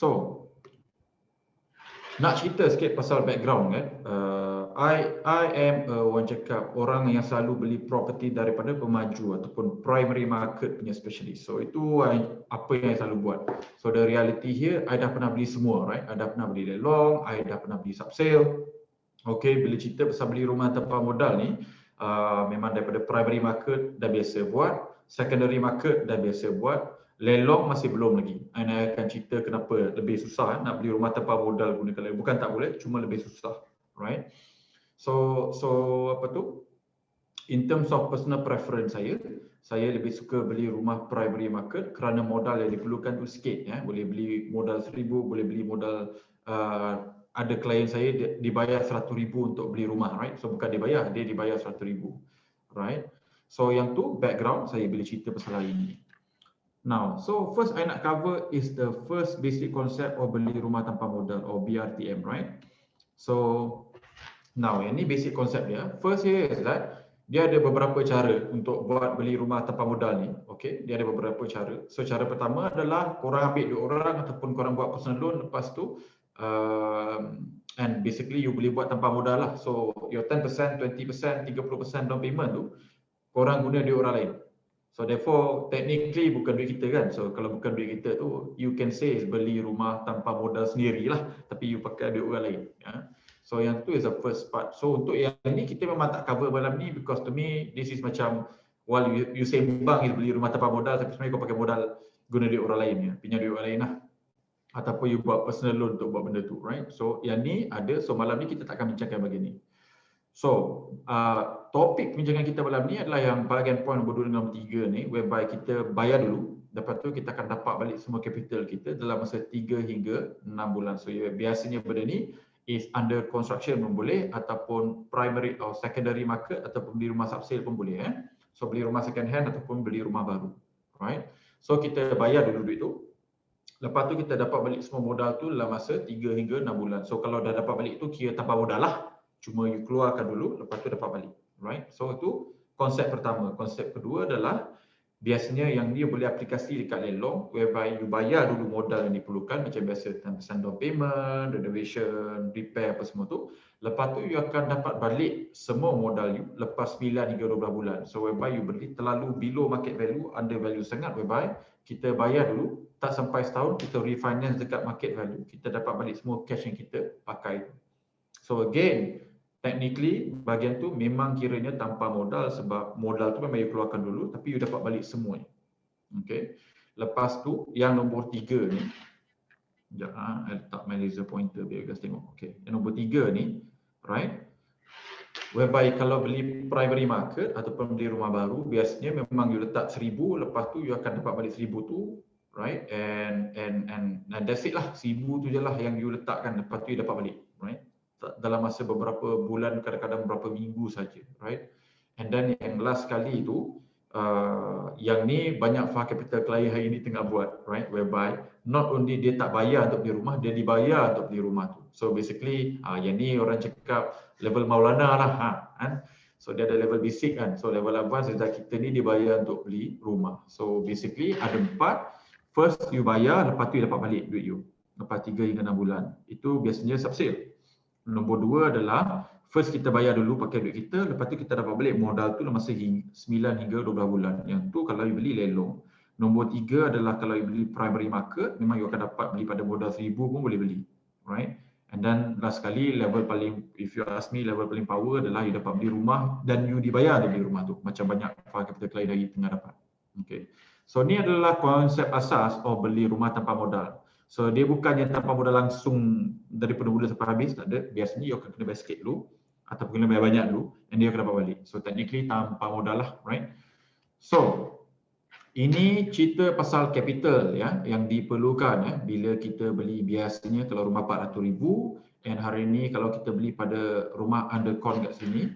So, nak cerita sikit pasal background kan. I am orang cakap orang yang selalu beli property daripada pemaju ataupun primary market punya specialist. So itu apa yang I selalu buat. So the reality here, I dah pernah beli semua, right? I dah pernah beli lelong, I dah pernah beli subsale. Okay, bila cerita pasal beli rumah tanpa modal ni, memang daripada primary market dah biasa buat, secondary market dah biasa buat, lelong masih belum lagi. And I akan cerita kenapa lebih susah nak beli rumah tanpa modal gunakan lelong. Bukan tak boleh, cuma lebih susah, right? So apa tu? In terms of personal preference saya lebih suka beli rumah primary market kerana modal yang diperlukan tu sikit ya. Boleh beli modal 1,000, boleh beli modal ada klien saya dibayar 100,000 untuk beli rumah, right? So bukan dibayar, dia dibayar 100,000, right? So yang tu background saya boleh cerita pasal hari ini. Now, so first I nak cover is the first basic concept of beli rumah tanpa modal or BRTM, right? So now ini basic konsep dia. First here is that dia ada beberapa cara untuk buat beli rumah tanpa modal ni. Okay, dia ada beberapa cara. So cara pertama adalah korang ambil dua orang ataupun korang buat personal loan, lepas tu and basically you boleh buat tanpa modal lah. So your 10%, 20%, 30% down payment tu korang guna duit orang lain. So therefore technically bukan duit kita kan. So kalau bukan duit kita tu you can say is beli rumah tanpa modal sendirilah, tapi you pakai duit orang lain ya. So yang tu is the first part. So untuk yang ni kita memang tak cover malam ni because to me this is macam while you say bank is beli rumah tanpa modal, tapi sebenarnya kau pakai modal guna duit orang lain ya, pinjam duit orang lain lah. Ataupun you buat personal loan untuk buat benda tu, right? So yang ni ada, so malam ni kita tak akan bincangkan bahagian ni. So topik perbincangan kita malam ni adalah yang bahagian point nombor 2 dan nombor 3 ni, whereby kita bayar dulu, lepas tu kita akan dapat balik semua capital kita dalam masa 3 hingga 6 bulan. So biasanya benda ni is under construction pun boleh, ataupun primary atau secondary market, ataupun beli rumah subsale pun boleh So beli rumah second hand ataupun beli rumah baru, right? So kita bayar dulu duit tu, lepas tu kita dapat balik semua modal tu dalam masa 3 hingga 6 bulan. So kalau dah dapat balik tu kira tanpa modal lah, cuma you keluarkan dulu, lepas tu dapat balik, right? So itu konsep pertama. Konsep kedua adalah biasanya yang dia boleh aplikasi dekat lelong, whereby you bayar dulu modal yang diperlukan, macam biasa 10% down payment, renovation, repair apa semua tu. Lepas tu you akan dapat balik semua modal you lepas 9 hingga 12 bulan. So whereby you beli terlalu below market value, under value sangat, whereby kita bayar dulu, tak sampai setahun kita refinance dekat market value, kita dapat balik semua cash yang kita pakai. So again, technically bahagian tu memang kiranya tanpa modal, sebab modal tu memang you keluarkan dulu tapi you dapat balik semuanya. Okay. Lepas tu yang nombor 3 ni, sekejap I letak my laser pointer biar guys tengok. Okay. Yang nombor 3 ni, right, whereby kalau beli primary market ataupun beli rumah baru, biasanya memang you letak 1,000, lepas tu you akan dapat balik 1,000 tu, right, and that's it lah. 1,000 tu je lah yang you letakkan, lepas tu you dapat balik, right, dalam masa beberapa bulan, kadang-kadang beberapa minggu saja, right. And then yang last kali tu, yang ni banyak fund capital klien hari ni tengah buat, right, whereby not only dia tak bayar untuk beli rumah, dia dibayar untuk beli rumah tu. So basically yang ni orang cakap level Maulana lah kan. So dia ada level basic kan. So level advance adalah kita ni dibayar untuk beli rumah. So basically ada 4. First you bayar, lepas tu you dapat balik duit you lepas 3 hingga 6 bulan. Itu biasanya subsale. Nombor 2 adalah first kita bayar dulu pakai duit kita, lepas tu kita dapat balik modal tu dalam masa 9 hingga 12 bulan. Yang tu kalau you beli lelong. Nombor 3 adalah kalau you beli primary market, memang you akan dapat beli pada modal 1,000 pun boleh beli, right. And then last sekali, level paling, if you ask me, level paling power adalah you dapat beli rumah dan you dibayar untuk beli rumah tu, macam banyak fund capital klien dari tengah dapat. Okay. So ni adalah konsep asas of beli rumah tanpa modal. So dia bukannya tanpa modal langsung daripada mula sampai habis, tak ada. Biasanya you akan kena bayar sikit dulu ataupun kena bayar banyak dulu and dia akan dapat balik. So technically tanpa modal lah, right. So ini cerita pasal capital ya yang diperlukan bila kita beli. Biasanya kalau rumah 400,000 and hari ini kalau kita beli pada rumah undercon kat sini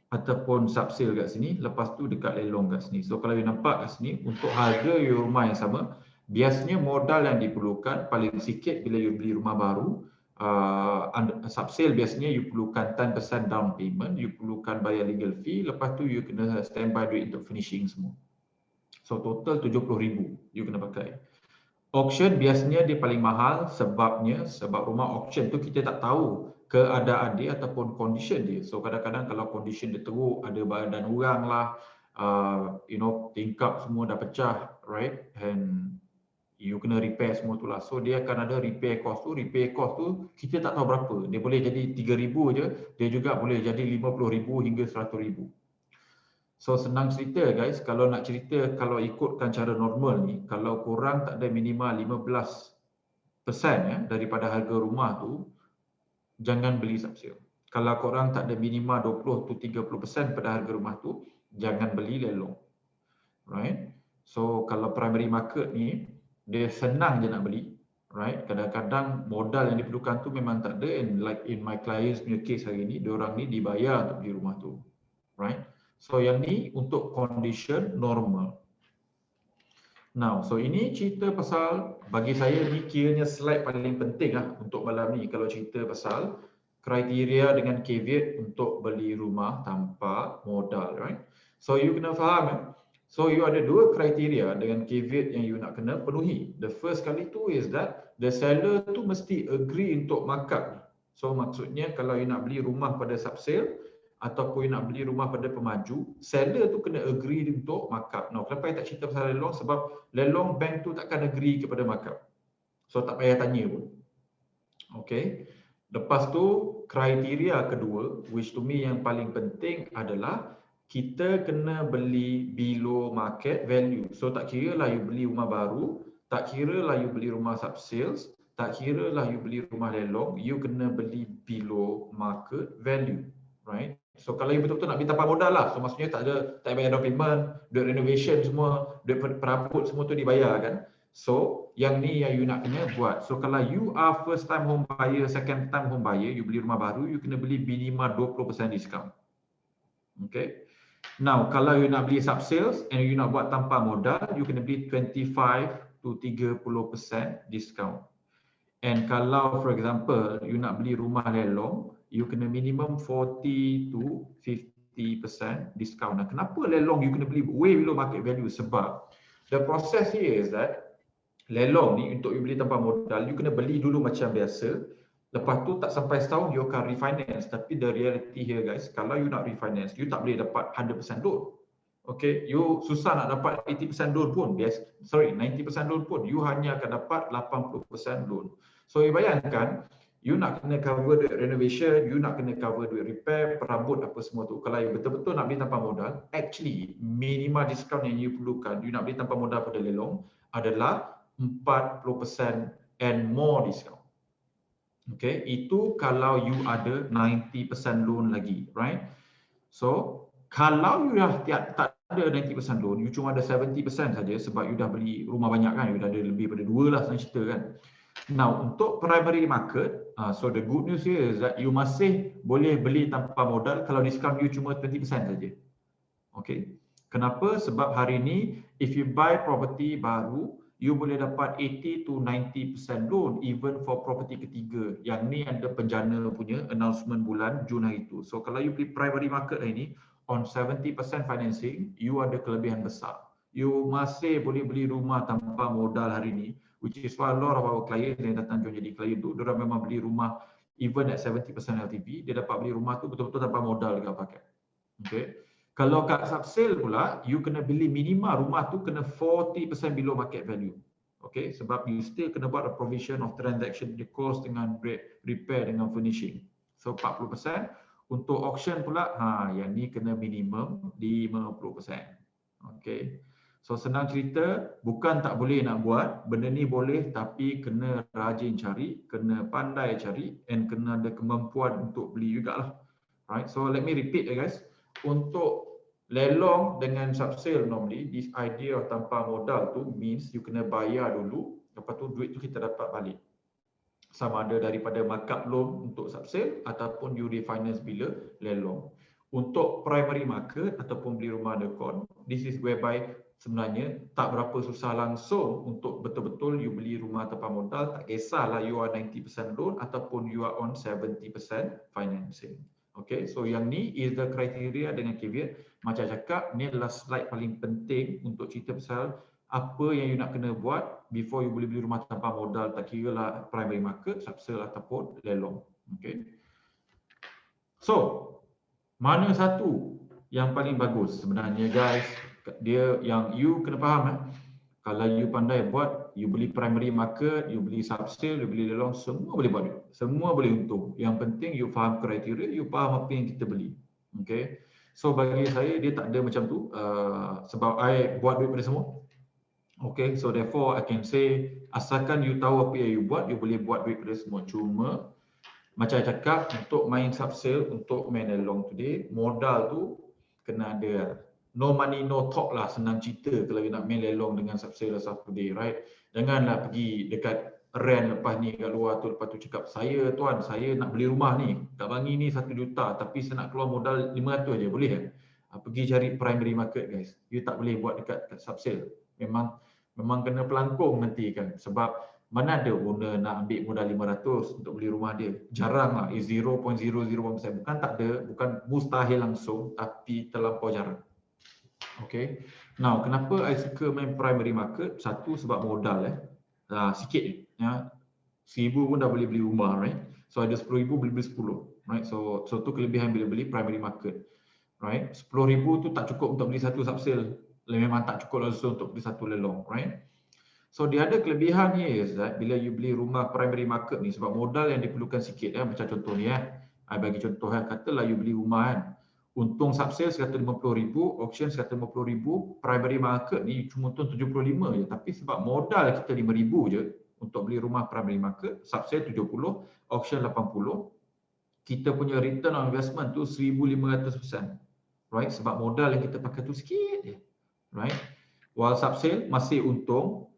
ataupun subsale kat sini, lepas tu dekat lelong kat sini. So kalau you nampak kat sini, untuk harga you rumah yang sama, biasanya modal yang diperlukan paling sikit bila you beli rumah baru, subsale biasanya you perlukan 10% down payment, you perlukan bayar legal fee, lepas tu you kena standby duit untuk finishing semua. So total 70,000 you kena pakai. Auction biasanya dia paling mahal sebab rumah auction tu kita tak tahu keadaan dia ataupun condition dia. So kadang-kadang kalau condition dia teruk, ada badan orang lah, tingkap semua dah pecah, right? And you kena repair semua tu lah. So dia akan ada repair cost tu. Repair cost tu kita tak tahu berapa. Dia boleh jadi 3,000 je, dia juga boleh jadi 50,000 hingga 100,000. So senang cerita guys, kalau nak cerita kalau ikutkan cara normal ni, kalau korang tak ada minimal 15% daripada harga rumah tu, jangan beli subsale. Kalau korang tak ada minimal 20 to 30% pada harga rumah tu, jangan beli lelong. Right? So kalau primary market ni, dia senang je nak beli. Right? Kadang-kadang modal yang diperlukan tu memang tak ada, and like in my clients punya case hari ni, diorang ni dibayar untuk beli rumah tu. Right? So yang ni untuk condition normal. Now, so ini cerita pasal, bagi saya ni kiranya slide paling penting lah untuk malam ni kalau cerita pasal kriteria dengan caveat untuk beli rumah tanpa modal, right? So you kena faham So you ada dua kriteria dengan caveat yang you nak kena penuhi. The first kali tu is that the seller tu mesti agree untuk markup. So maksudnya kalau you nak beli rumah pada subsale ataupun you nak beli rumah pada pemaju, seller tu kena agree untuk markup. Now, kenapa saya tak cerita pasal lelong? Sebab lelong bank tu takkan agree kepada markup. So tak payah tanya pun. Okay. Lepas tu kriteria kedua, which to me yang paling penting adalah kita kena beli below market value. So tak kira lah you beli rumah baru, tak kira lah you beli rumah subsales, tak kira lah you beli rumah lelong, you kena beli below market value, right? So kalau you betul-betul nak beli tanpa modal lah, so maksudnya tak bayar down payment, duit renovation semua, duit perabot semua tu dibayar kan. So yang ni yang you nak kena buat. So kalau you are first time home buyer, second time home buyer, you beli rumah baru, you kena beli minimal 20% discount. Okay. Now kalau you nak beli subsales and you nak buat tanpa modal, you kena beli 25 to 30% discount. And kalau for example you nak beli rumah lelong, you kena minimum 40 to 50% discount. Nah, kenapa lelong you kena beli way below market value? Sebab the process here is that lelong ni untuk you beli tanpa modal, you kena beli dulu macam biasa. Lepas tu tak sampai setahun you akan refinance. Tapi the reality here guys, kalau you nak refinance, you tak boleh dapat 100% loan. Okay, you susah nak dapat 80% loan pun. 90% loan pun. You hanya akan dapat 80% loan. So you bayangkan, you nak kena cover duit renovation, you nak kena cover duit repair, perabot apa semua tu. Kalau you betul-betul nak beli tanpa modal, actually minimal discount yang you perlukan, you nak beli tanpa modal pada lelong adalah 40% and more discount. Okay, itu kalau you ada 90% loan lagi, right? So kalau you dah tak ada 90% loan, you cuma ada 70% saja sebab you dah beli rumah banyak kan, you dah ada lebih pada 2 lah senang cerita kan. Now untuk primary market, so the good news here is that you masih boleh beli tanpa modal kalau discount you cuma 20% saja. Okay. Kenapa? Sebab hari ni if you buy property baru, you boleh dapat 80 to 90% loan even for property ketiga. Yang ni ada penjana punya announcement bulan Jun hari tu. So kalau you beli primary market hari ni on 70% financing, you ada kelebihan besar. You masih boleh beli rumah tanpa modal hari ni, which is why a lot of our clients yang datang join jadi klien tu, diorang memang beli rumah even at 70% LTV, dia dapat beli rumah tu betul-betul tanpa modal dekat paket. Okay. Kalau kat subsale pula, you kena beli minimal rumah tu kena 40% below market value. Okay, sebab you still kena buat a provision of transaction cost dengan repair dengan furnishing. So 40%. Untuk auction pula, yang ni kena minimum 50%. Okay. So senang cerita, bukan tak boleh nak buat, benda ni boleh tapi kena rajin cari, kena pandai cari and kena ada kemampuan untuk beli jugalah. Right? So let me repeat guys. Untuk lelong dengan subsale normally, this idea of tanpa modal tu means you kena bayar dulu, lepas tu duit tu kita dapat balik. Sama ada daripada markup loan untuk subsale ataupun you refinance bila lelong. Untuk primary market ataupun beli rumah dekon, this is whereby sebenarnya tak berapa susah langsung untuk betul-betul you beli rumah tanpa modal, tak kisahlah you are 90% loan ataupun you are on 70% financing. Okay, so yang ni is the criteria dengan caveat. Macam cakap, ni adalah slide paling penting untuk cerita pasal apa yang you nak kena buat before you boleh beli rumah tanpa modal, tak kira lah primary market, subsale ataupun lelong. Okay. So, mana satu yang paling bagus sebenarnya guys? Dia yang you kena faham. Kalau you pandai buat, you beli primary market, you beli subsale, you beli lelong, semua boleh buat. Semua boleh untung. Yang penting you faham kriteria, you faham apa yang kita beli. Okay. So bagi saya dia tak ada macam tu sebab I buat duit pada semua. Okay, so therefore I can say asalkan you tahu apa yang you buat, you boleh buat duit pada semua. Cuma macam saya cakap, untuk main subsale, untuk main lelong today, modal tu kena ada. No money, no talk lah, senang cerita kalau you nak main lelong dengan subsale today, right? Janganlah pergi dekat rent lepas ni kat luar tu, lepas tu cakap, saya tuan, saya nak beli rumah ni, Kak Bangi ni 1 juta, tapi saya nak keluar modal 500 je, boleh kan? Pergi cari primary market guys. You tak boleh buat dekat subsale. Memang kena pelangkung nanti kan, sebab mana ada owner nak ambil modal 500 untuk beli rumah dia. Jarang lah, 0.001%. Bukan tak ada, bukan mustahil langsung, tapi terlampau jarang. Okay. Now, kenapa I suka main primary market? Satu, sebab modal sikit ya. 1,000 pun dah boleh beli rumah, right? So ada 10,000 boleh beli 10, right? So tu kelebihan bila beli primary market, right? 10,000 tu tak cukup untuk beli satu subsale. Memang tak cukup langsung untuk beli satu lelong, right? So dia ada kelebihan ni is that bila you beli rumah primary market ni, sebab modal yang diperlukan sikit macam contoh ni I bagi contoh katalah you beli rumah kan, untung subsale 150,000, auction 150,000, primary market ni cuma untung 75 je, tapi sebab modal kita 5,000 je untuk beli rumah primary market, subsale 70, auction 80, kita punya return on investment tu 1,500%, right? Sebab modal yang kita pakai tu sikit je, right? While subsale masih untung,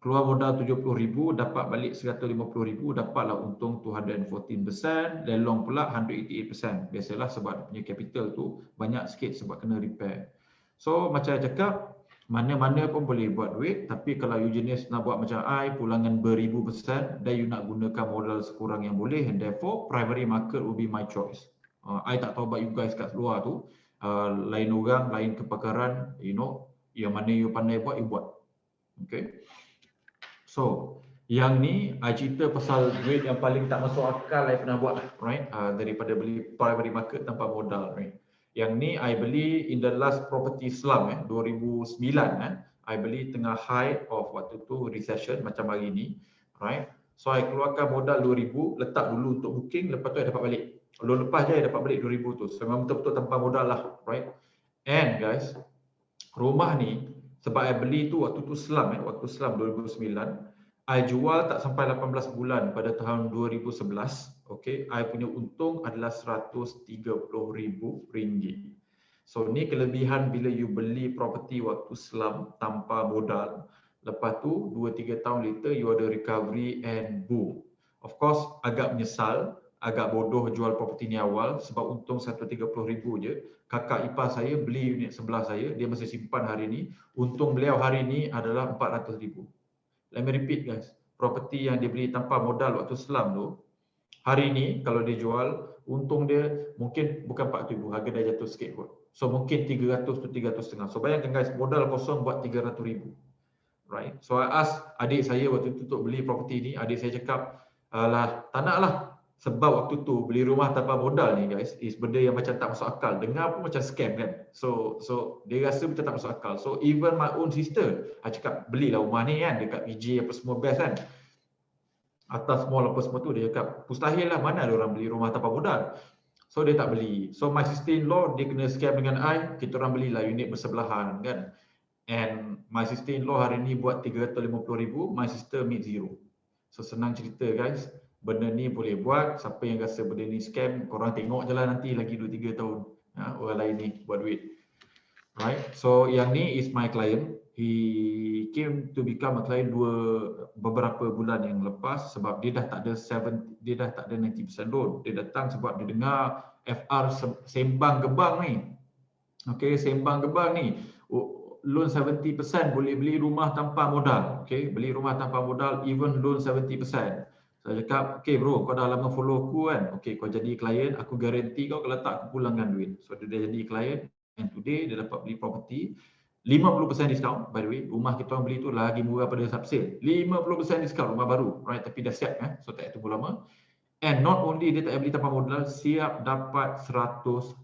keluar modal 70,000, dapat balik 150,000, dapatlah untung 214%, lelong pula 188%. Biasalah sebab dia punya capital tu banyak sikit sebab kena repair. So macam saya cakap, mana-mana pun boleh buat duit, tapi kalau you jenis nak buat macam I, pulangan beribu%, dan you nak gunakan modal sekurang yang boleh, and therefore primary market will be my choice. I tak tahu about you guys kat luar tu, lain orang, lain kepakaran, you know, yang mana you pandai buat, you buat. Okay. So, yang ni I cerita pasal duit yang paling tak masuk akal I pernah buat, right? Daripada beli primary market tanpa modal, right? Yang ni I beli in the last property slump 2009 I beli tengah high of waktu tu recession macam hari ni, right? So I keluarkan modal 2,000, letak dulu untuk booking, lepas tu I dapat balik. Lalu lepas je I dapat balik 2,000 tu. So memang betul-betul tanpa modal lah, right? And guys, rumah ni sebab I beli tu waktu tu slump waktu slump 2009, I jual tak sampai 18 bulan pada tahun 2011. Okay, I punya untung adalah RM130,000. So ni kelebihan bila you beli property waktu slump tanpa modal. Lepas tu 2-3 tahun later you ada recovery and boom. Of course agak menyesal, agak bodoh jual property ni awal sebab untung 130,000 je. Kakak ipar saya beli unit sebelah saya, dia masih simpan hari ni. Untung beliau hari ni adalah 400,000. Let me repeat guys, property yang dia beli tanpa modal waktu slump tu, hari ni kalau dia jual, untung dia mungkin bukan 400,000, harga dah jatuh sikit kot. So mungkin 300 tu 300,500. So bayangkan guys, modal kosong buat 300,000. Right? So I ask adik saya waktu tu untuk beli property ni, adik saya cakap, "Alah, tak nak lah. Sebab waktu tu beli rumah tanpa modal ni guys, is benda yang macam tak masuk akal. Dengar pun macam scam kan. So dia rasa macam tak masuk akal. So even my own sister, I cakap belilah rumah ni kan dekat PJ apa semua best kan. Atas mall apa semua tu, dia cakap mustahil lah, mana ada orang beli rumah tanpa modal. So dia tak beli. So my sister-in-law dia kena scam dengan I, kita orang belilah unit bersebelahan kan. And my sister-in-law hari ni buat 350,000, my sister made zero. So senang cerita guys, benda ni boleh buat. Siapa yang rasa benda ni scam, korang tengok je lah nanti lagi 2-3 tahun orang lain ni buat duit. Right? So yang ni is my client. He came to become a client beberapa bulan yang lepas sebab dia dah tak ada 90% loan. Dia datang sebab dia dengar FR sembang gebang ni. Okay, sembang gebang ni. Loan 70% boleh beli rumah tanpa modal. Okay, beli rumah tanpa modal, even loan 70%. Saya cakap, okay bro, kau dah lama follow aku kan. Okay, kau jadi klien, aku garanti kau kalau tak aku pulangkan duit. So dia jadi klien and today dia dapat beli property 50% diskaun, by the way. Rumah kita orang beli tu lagi murah pada subsale. 50% diskaun rumah baru, right? Tapi dah siap so tak tunggu lama. And not only dia tak beli tanpa modal, siap dapat 100,000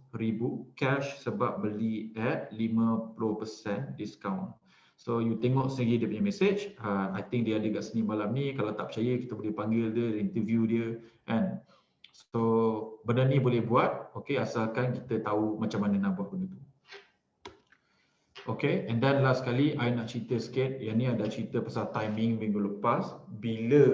cash sebab beli at 50% diskaun. So you tengok segi dia punya message, I think dia ada kat sini malam ni. Kalau tak percaya kita boleh panggil dia, interview dia kan. So benda ni boleh buat, okay, asalkan kita tahu macam mana nak buat benda tu. Okay, and then last kali I nak cerita sikit. Yang ni ada cerita pasal timing minggu lepas. Bila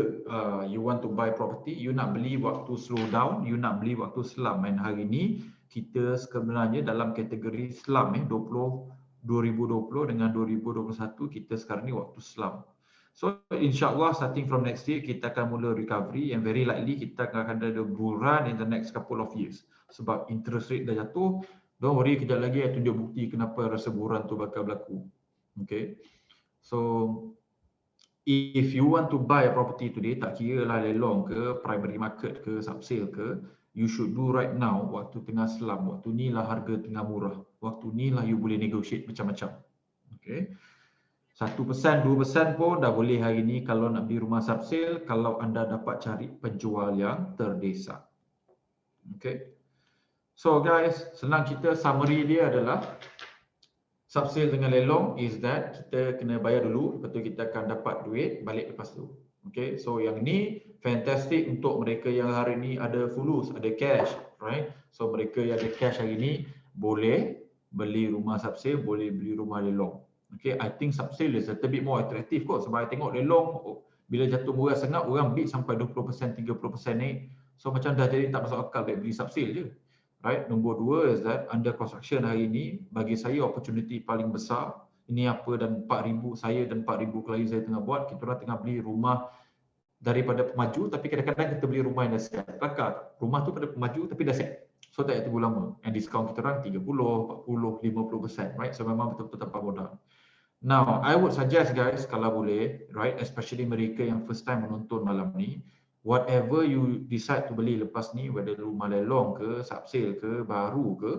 you want to buy property, you nak beli waktu slow down, you nak beli waktu slump. And hari ni kita sebenarnya dalam kategori slump 2020 dengan 2021 kita sekarang ni waktu slump. So insyaAllah starting from next year kita akan mula recovery and very likely kita akan ada bull run in the next couple of years. Sebab interest rate dah jatuh. Don't worry, kejap lagi saya tunjuk bukti kenapa rasa buran tu bakal berlaku. Okay. So, if you want to buy a property today, tak kira lah lelong ke, primary market ke, subsale ke, you should do right now, waktu tengah slump, waktu ni lah harga tengah murah. Waktu ni lah you boleh negotiate macam-macam. Okay. 1%, 2% pun dah boleh hari ni kalau nak beli rumah subsale, kalau anda dapat cari penjual yang terdesak. Okay. So guys, senang cerita, summary dia adalah subsale dengan lelong is that kita kena bayar dulu, lepas tu kita akan dapat duit balik lepas tu. Okay, so yang ni fantastic untuk mereka yang hari ni ada fulus, ada cash, right? So mereka yang ada cash hari ni boleh beli rumah subsale, boleh beli rumah lelong. Okay, I think subsale is a bit more attractive kot sebab I tengok lelong bila jatuh murah sangat orang bid sampai 20%, 30% naik. So macam dah jadi tak masuk akal beli subsale je. Right, nombor dua is that under construction hari ini bagi saya opportunity paling besar. Ini apa dan 4,000 saya dan 4,000 klien saya tengah buat. Kita orang tengah beli rumah daripada pemaju tapi kadang-kadang kita beli rumah yang dah siap. Kelakar, rumah tu pada pemaju tapi dah siap. So tak payah tunggu lama. And discount kita orang 30, 40, 50%, right? So memang betul-betul tanpa modal. Now, I would suggest guys kalau boleh, right, especially mereka yang first time menonton malam ni, whatever you decide to beli lepas ni, whether rumah lelong ke, subsale ke, baru ke,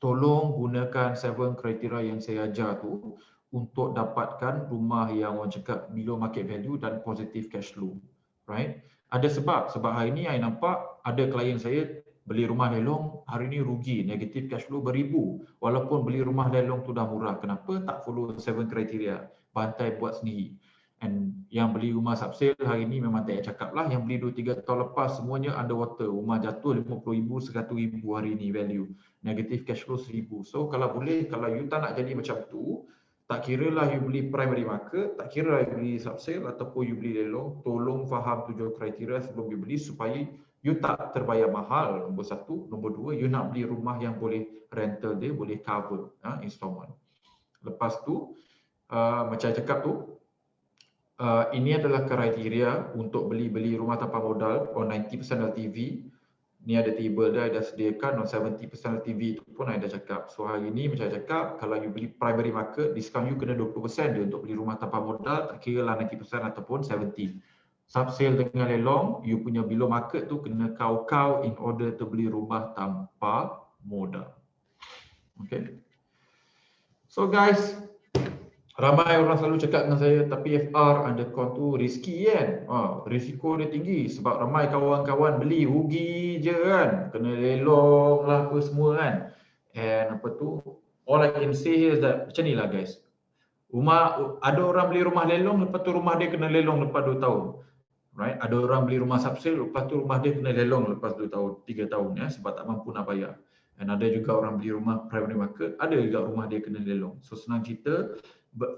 tolong gunakan 7 kriteria yang saya ajar tu untuk dapatkan rumah yang orang cakap below market value dan positive cash flow. Right? Ada sebab hari ni saya nampak ada klien saya beli rumah lelong, hari ni rugi, negative cash flow beribu. Walaupun beli rumah lelong tu dah murah. Kenapa tak follow 7 kriteria? Bantai buat sendiri. And yang beli rumah subsale hari ni memang tak payah cakap lah. Yang beli 2-3 tahun lepas semuanya underwater. Rumah jatuh 50,000, 100,000 hari ni value. Negative cash flow 1,000. So kalau boleh, kalau you tak nak jadi macam tu, tak kira lah you beli primary market, tak kira lah you beli subsale ataupun you beli lelong, tolong faham 7 kriteria sebelum you beli supaya you tak terbayar mahal. Nombor 1. Nombor 2, you nak beli rumah yang boleh rental dia, boleh cover installment. Lepas tu, macam saya cakap tu, ini adalah kriteria untuk beli rumah tanpa modal on 90% LTV. Ni ada table dia, ada sediakan on 70% LTV tu pun saya dah cakap. So hari ni macam saya cakap, kalau you beli primary market, discount you kena 20% dia untuk beli rumah tanpa modal, tak kira lah 90% ataupun 70%. Subsale dengan lelong, you punya below market tu kena kau in order to beli rumah tanpa modal. Okay. So guys, ramai orang selalu cakap dengan saya, tapi FR undercon tu risky kan? Risiko dia tinggi sebab ramai kawan-kawan beli rugi je kan? Kena lelong lah apa semua kan? And apa tu? All I can say is that macam ni lah guys. Ada orang beli rumah lelong, lepas tu rumah dia kena lelong lepas 2 tahun. Right? Ada orang beli rumah subsale, lepas tu rumah dia kena lelong lepas 2 tahun, 3 tahun ya, sebab tak mampu nak bayar. Dan ada juga orang beli rumah primary market, ada juga rumah dia kena lelong. So senang cerita,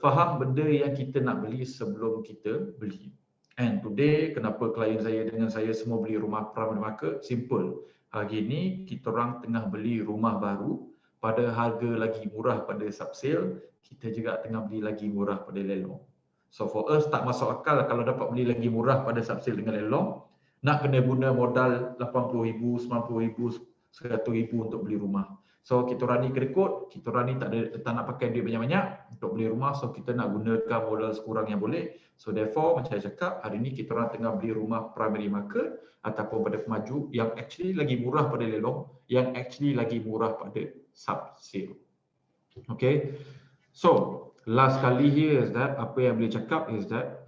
faham benda yang kita nak beli sebelum kita beli. And today, kenapa klien saya dengan saya semua beli rumah primary market? Simple. Hari ni kita orang tengah beli rumah baru pada harga lagi murah pada subsale, kita juga tengah beli lagi murah pada lelong. So for us tak masuk akal kalau dapat beli lagi murah pada subsale dengan lelong, nak kena guna modal 80,000, 90,000, 100,000 untuk beli rumah. So kita orang ni kedekut, kita orang ni tak nak pakai duit banyak-banyak untuk beli rumah, so kita nak gunakan modal sekurang yang boleh. So therefore macam saya cakap, hari ni kita orang tengah beli rumah primary market ataupun pada pemaju yang actually lagi murah pada lelong, yang actually lagi murah pada subsale. Okay. So, last kali here is that, apa yang boleh cakap is that,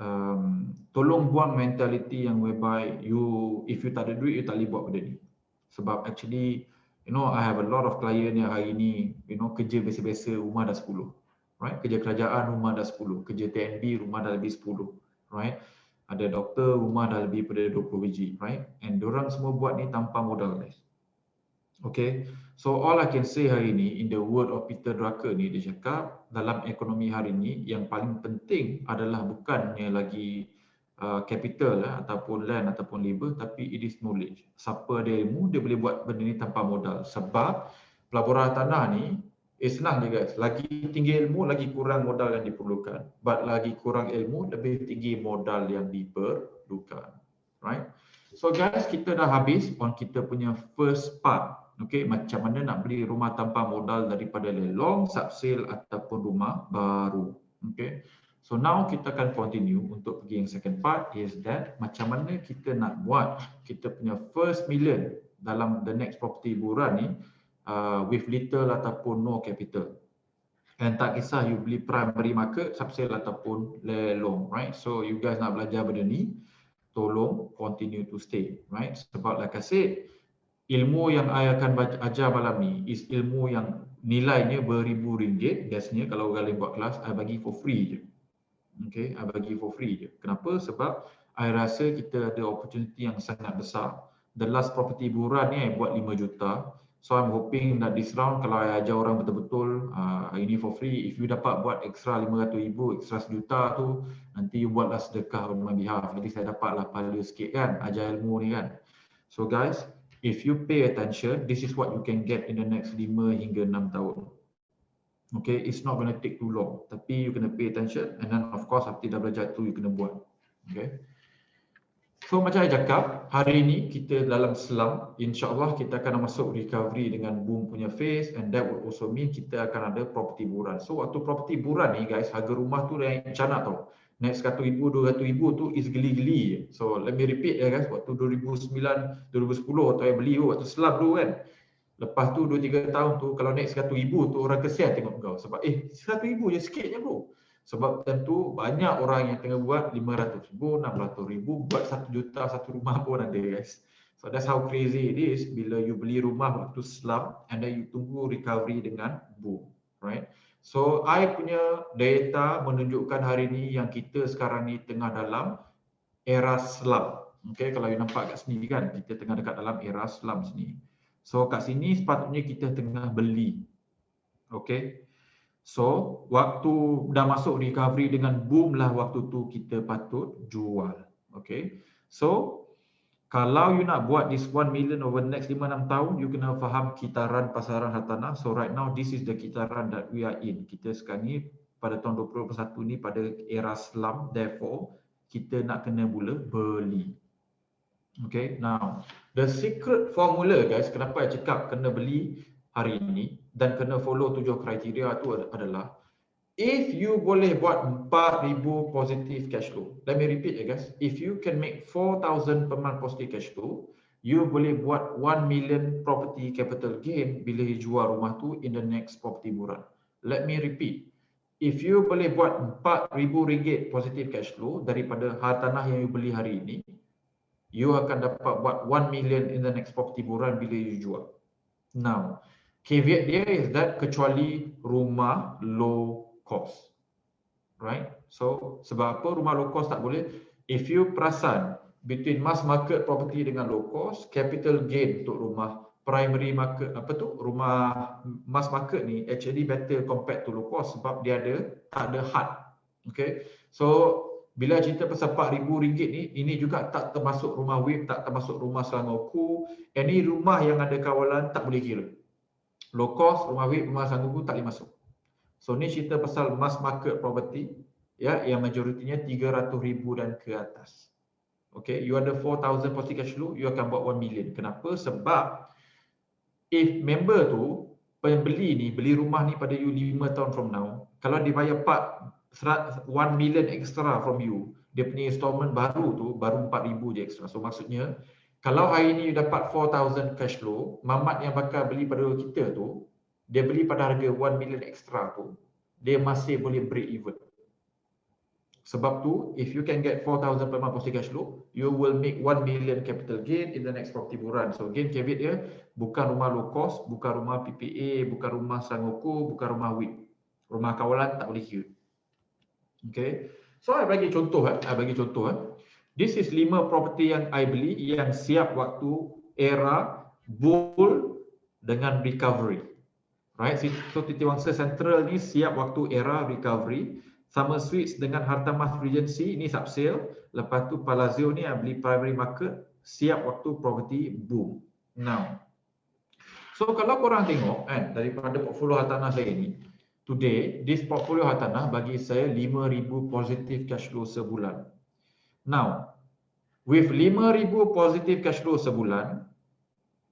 tolong buang mentality yang whereby if you tak ada duit, you tak boleh buat benda ni. Sebab actually, I have a lot of client yang hari ni, kerja biasa-biasa, rumah dah 10. Right? Kerja kerajaan, rumah dah 10. Kerja TNB, rumah dah lebih 10. Right? Ada doktor, rumah dah lebih pada 20 biji. Right? And diorang semua buat ni tanpa modal, guys. Okay, so all I can say hari ini, in the word of Peter Drucker ni, dia cakap dalam ekonomi hari ini yang paling penting adalah bukannya lagi capital ataupun land ataupun labor, tapi it is knowledge. Siapa ada ilmu, dia boleh buat benda ni tanpa modal. Sebab pelaburan tanah ni, senang je guys, lagi tinggi ilmu, lagi kurang modal yang diperlukan. But lagi kurang ilmu, lebih tinggi modal yang diperlukan. Right? So guys, kita dah habis on kita punya first part. Okay, macam mana nak beli rumah tanpa modal daripada lelong, subsale ataupun rumah baru. Okay, so now kita akan continue untuk pergi yang second part is that macam mana kita nak buat kita punya first million dalam the next property hiburan ni with little ataupun no capital. And tak kisah you beli primary market, subsale ataupun lelong, right? So you guys nak belajar benda ni, tolong continue to stay, right? Sebab like I said, ilmu yang I akan ajar malam ni is ilmu yang nilainya beribu ringgit. Biasanya kalau kalian buat kelas, I bagi for free je. Okay, I bagi for free je. Kenapa? Sebab I rasa kita ada opportunity yang sangat besar. The last property hiburan ni I buat 5 juta. So I'm hoping that this round kalau I ajar orang betul-betul ini for free, if you dapat buat extra 500,000, extra 1 juta tu, nanti you buatlah sedekah on my behalf. Jadi saya dapatlah pahala sikit kan, ajar ilmu ni kan. So guys, if you pay attention, this is what you can get in the next 5 hingga 6 tahun. Okay, it's not going to take too long. Tapi you kena pay attention and then of course after dah belajar tu, you kena buat. Okay. So macam saya cakap, hari ini kita dalam slump. InsyaAllah kita akan masuk recovery dengan boom punya phase and that would also mean kita akan ada property hiburan. So waktu property hiburan ni guys, harga rumah tu dah canak tau. Naik 100,000, 200,000 tu is geli-geli. So let me repeat ya guys, waktu 2009, 2010 waktu saya beli tu, waktu slump tu kan. Lepas tu 2-3 tahun tu kalau naik 100,000 tu orang kesian tengok kau. Sebab 100,000 je sikit je bro. Sebab tentu banyak orang yang tengah buat 500,000, 600,000, buat 1 juta satu rumah pun ada guys. So that's how crazy it is bila you beli rumah waktu slump and then you tunggu recovery dengan boom, right? So I punya data menunjukkan hari ni yang kita sekarang ni tengah dalam era slump. Okay, kalau you nampak kat sini kan, kita tengah dekat dalam era slump sini. So kat sini sepatutnya kita tengah beli. Okay. So, waktu dah masuk recovery dengan boom lah waktu tu kita patut jual. Okay. So, kalau you nak buat this 1 million over next 5-6 tahun, you kena faham kitaran pasaran hartanah. So, right now, this is the kitaran that we are in. Kita sekarang ni pada tahun 2021 ni pada era slump. Therefore, kita nak kena mula beli. Okay. Now, the secret formula guys, kenapa saya cakap kena beli hari ini dan kena follow 7 kriteria tu adalah if you boleh buat 4,000 positive cash flow. Let me repeat ya guys. If you can make 4,000 per month positive cash flow, you boleh buat 1 million property capital gain bila you jual rumah tu in the next property hiburan. Let me repeat. If you boleh buat 4,000 ringgit positive cash flow daripada hartanah yang you beli hari ini, you akan dapat buat 1 million in the next property hiburan bila you jual. Now, caveat dia is that kecuali rumah low cost, right? So sebab apa rumah low cost tak boleh? If you perasan between mass market property dengan low cost, capital gain untuk rumah primary market rumah mass market ni actually better compared to low cost sebab dia tak ada had. Okay, so bila cerita pasal RM4,000 ni, ini juga tak termasuk rumah WIP, tak termasuk rumah Selangorku. Any rumah yang ada kawalan tak boleh kira. Low cost, rumah WIP, rumah Selangorku tak boleh masuk. So ni cerita pasal mass market property ya, yang majoritinya 300,000 dan ke atas. Okay, you ada 4,000 positive cash flow, you akan buat 1 million. Kenapa? Sebab if member tu, pembeli ni, beli rumah ni pada you 5 tahun from now, kalau dia bayar 1 million extra from you, dia punya installment baru tu baru 4,000 je extra. So maksudnya kalau hari ni you dapat 4,000 cash flow, mamat yang bakal beli pada kita tu, dia beli pada harga 1 million extra tu, dia masih boleh break even. Sebab tu, if you can get 4,000 per month positive cash flow, you will make 1 million capital gain in the next property buran. So gain caveat dia, bukan rumah low cost, bukan rumah PPA, bukan rumah Sangoku, bukan rumah WIP. Rumah kawalan tak boleh kira. Okay. So, I bagi contoh. This is 5 property yang I beli yang siap waktu era bull dengan recovery. Right, so Titi Wangsa Central ni siap waktu era recovery. Summer Suites dengan Harta Mas Regency ni sub sale. Lepas tu Palazzo ni beli primary market, siap waktu property boom. Now, so kalau korang tengok kan daripada portfolio hartanah saya ni, today this portfolio hartanah bagi saya 5,000 positive cash flow sebulan. Now, with 5,000 positive cash flow sebulan,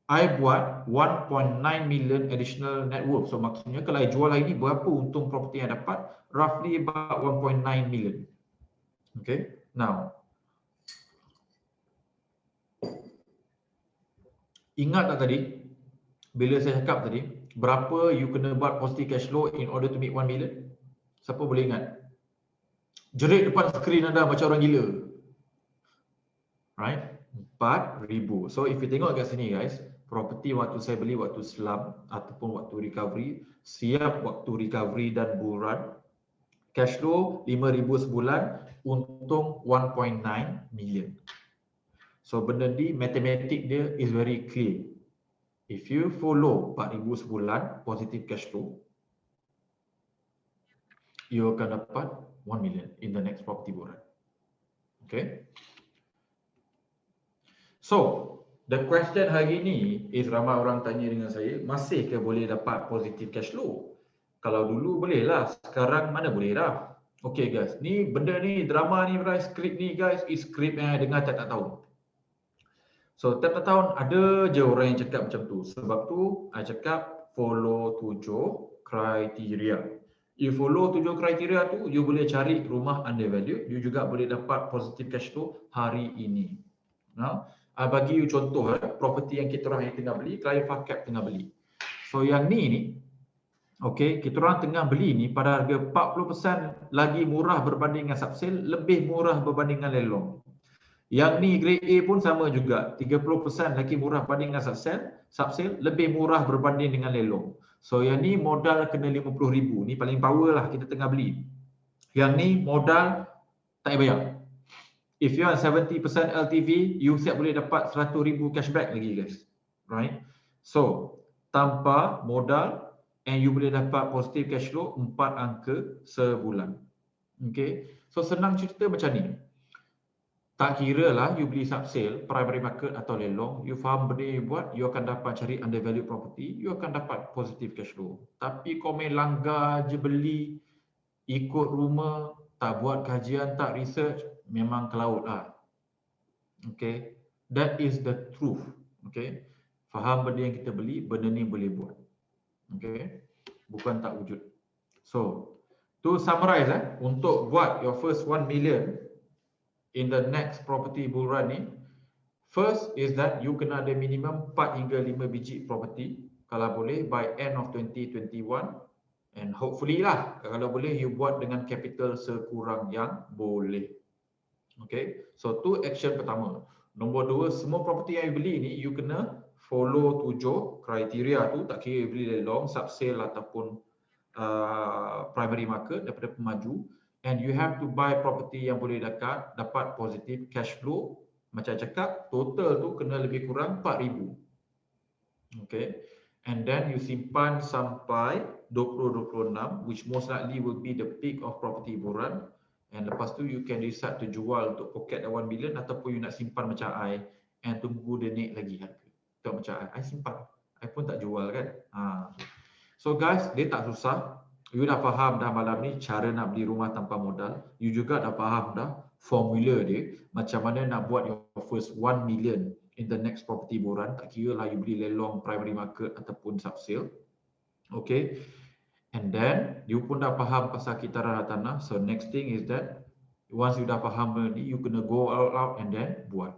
I buat 1.9 million additional net worth. So maksudnya kalau I jual hari ni, berapa untung property yang dapat? Roughly about 1.9 million. Okay. Now, ingat tak tadi, bila saya cakap tadi, berapa you kena buat positive cash flow in order to make 1 million? Siapa boleh ingat? Jerit depan skrin anda macam orang gila. Right? 4,000. So if you tengok kat sini guys, property waktu saya beli waktu slump ataupun waktu recovery, siap waktu recovery dan buran, cash flow 5,000 sebulan, untung 1.9 million. So benda ni matematik dia is very clear. If you follow 4,000 sebulan positive cash flow, you akan dapat 1 million in the next property buran. Okay. So the question hari ni is ramai orang tanya dengan saya, masih ke boleh dapat positive cash flow? Kalau dulu boleh lah, sekarang mana boleh dah. Okay guys, ni benda ni, drama ni, skrip ni guys, is skrip yang I dengar tiap-tiap tahun. So tiap-tiap tahun ada je orang yang cakap macam tu. Sebab tu, I cakap follow 7 kriteria. You follow 7 kriteria tu, you boleh cari rumah undervalued, you juga boleh dapat positive cash flow hari ini. Nah, bagi you contoh property yang kita orang tengah beli, Khalifa Cap tengah beli. So yang ni okey, kita orang tengah beli ni pada harga 40% lagi murah berbanding dengan subsale, lebih murah berbanding dengan lelong. Yang ni grade A pun sama juga, 30% lagi murah berbanding dengan subsale, lebih murah berbanding dengan lelong. So yang ni modal kena 50,000, ni paling power lah kita tengah beli. Yang ni modal tak payah bayar. If you are 70% LTV, you siap boleh dapat 100,000 cashback lagi guys. Right? So, tanpa modal and you boleh dapat positive cash flow 4 angka sebulan. Okay? So, senang cerita macam ni. Tak kira lah you beli subsale, primary market atau lelong, you faham benda yang you buat, you akan dapat cari undervalued property, you akan dapat positive cash flow. Tapi kau main langgar je beli, ikut rumah, tak buat kajian, tak research, memang ke laut lah. Okay. That is the truth. Okay. Faham benda yang kita beli, benda ni boleh buat. Okay. Bukan tak wujud. So, to summarize, untuk buat your first 1 million in the next property bull run ni, first is that you kena ada minimum 4 hingga 5 biji property. Kalau boleh, by end of 2021. And hopefully lah, kalau boleh you buat dengan capital sekurang yang boleh. Okay, so tu action pertama. Nombor 2, semua property yang you beli ni, you kena follow 7 kriteria tu. Tak kira you beli lelong, subsale ataupun primary market daripada pemaju. And you have to buy property yang boleh dapat positive cash flow. Macam cakap, total tu kena lebih kurang 4,000. Okay. And then you simpan sampai 2026, which most likely will be the peak of property buran. And lepas tu you can decide to jual untuk pocket 1 million ataupun you nak simpan macam I and tunggu dia naik lagi harga. Tengok macam I simpan. I pun tak jual kan. So guys, dia tak susah. You dah faham dah malam ni cara nak beli rumah tanpa modal. You juga dah faham dah formula dia. Macam mana nak buat your first 1 million in the next property buran. Tak kira lah you beli lelong, primary market ataupun subsale. Okay. And then, you pun dah faham pasal kitaran hartanah. So, next thing is that once you dah faham benda ni, you kena go all out and then buat.